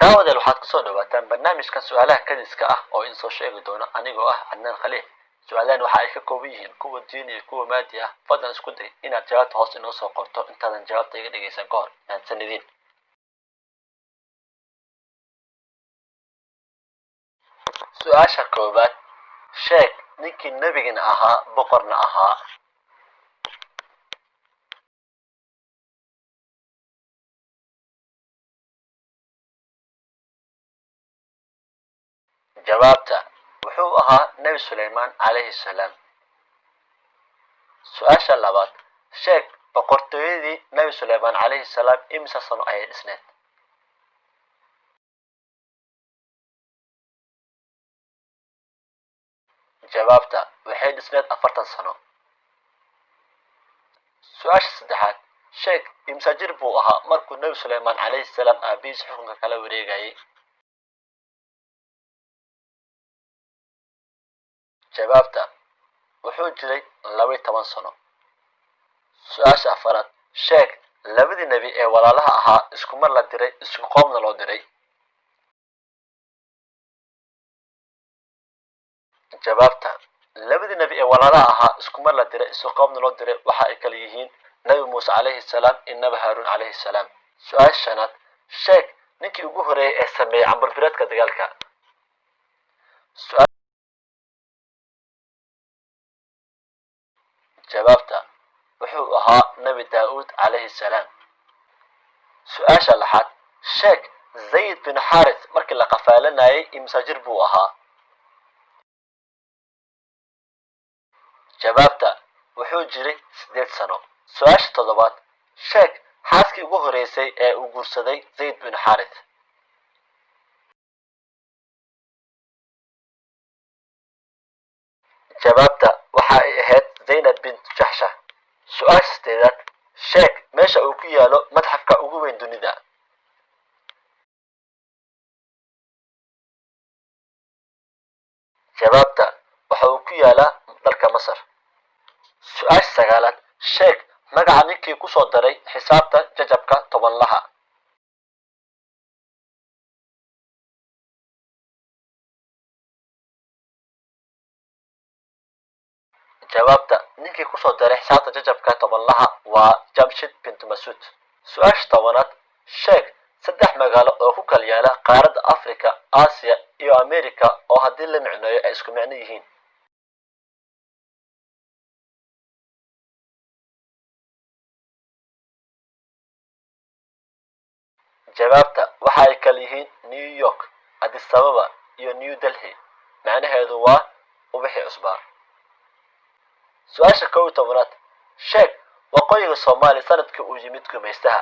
daawadeel waxaad kusoo dhawaataan barnaamijkan su-aalaha kadiska ah oo idin soo sheegi doono anigoo ah cadnaan khaliil. su-aalahan waxa ay ka kooban yihiin kuwa diin iyo kuwa maadi ah. fadlan isku day inaad jawaabta hoos inoo soo qorto intaadan jawaabta iga dhegaysan ka hor. mahadsanidin. su-aasha koowaad, sheeg ninkii nebigana ahaa boqorna ahaa. jawaabta wuxuu ahaa nebi suleymaan calayhi salaam. su-aasha labaad, sheeg boqortooyadii nebi suleymaan calayhi salaam imisa sano ayay dhisneed. jawaabta waxay dhisneed 40 sano. su-aasha saddexaad, sheeg imisa jir buu ahaa markuu nebi suleymaan calayhi salaam aabihiis xukunka kala wareegayay. jawaabta wuxuu jiray 12 sano. su-aasha afaraad, sheeg labadii nebi ee walaalaha ahaa isku mar la diray isku qoomna loo diray. jawaabta labadii nebi ee walaalaha ahaa isku mar la diray isku qoomna loo diray waxa ay kala yihiin nebi muuse calayhi salaam iyo nebi haaruun calayhi salaam. su-aasha shanaad, sheeg ninkii ugu horeeyay ee sameeyey cambalbireedka dagaalka. jawaabta wuxuu ahaa nebi daa'uud calayhi salaam. su-aasha lixaad, sheeg zayd bin xaaris markii la qafaalanayay imisa jir buu ahaa. jawaabta wuxuu jiray 8 sano. su-aasha toddobaad, sheeg xaaskii ugu horeysay ee uu guursaday zayd bin xaaris. jawaabta waxa ay ahayd zaynab bint jaxsha. su-aasha sideedaad, sheeg meesha uu ku yaalo madxafka ugu weyn dunida. jawaabta waxa uu ku yaalaa dalka masar. su-aasha sagaalaad, sheeg magaca ninkii kusoo daray xisaabta jajabka tobanlaha. jawaabta ninkii kusoo daray xisaabta jajabka tobanlaha waa jamshid bint masuud. su-aasha tobanaad, sheeg 3 magaalo oo ku kala yaala qaaradda africa, aasiya iyo america oo haddii la micneeyo ay isku micno yihiin. jawaabta waxa ay kala yihiin new york, addis ababa iyo new delhi. macnaheedu waa ubaxii cusbaa. su-aasha 11aad, sheeg waqooyiga soomaaliya sanadkii uu yimid gumaystaha.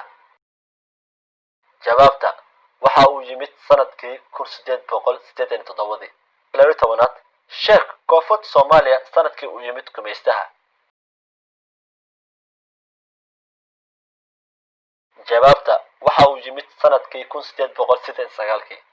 jawaabta waxa uu yimid sanadkii 1887. 12aad, sheeg koonfurta soomaaliya sanadkii uu yimid gumaystaha. jawaabta waxa uu yimid sanadkii 1889.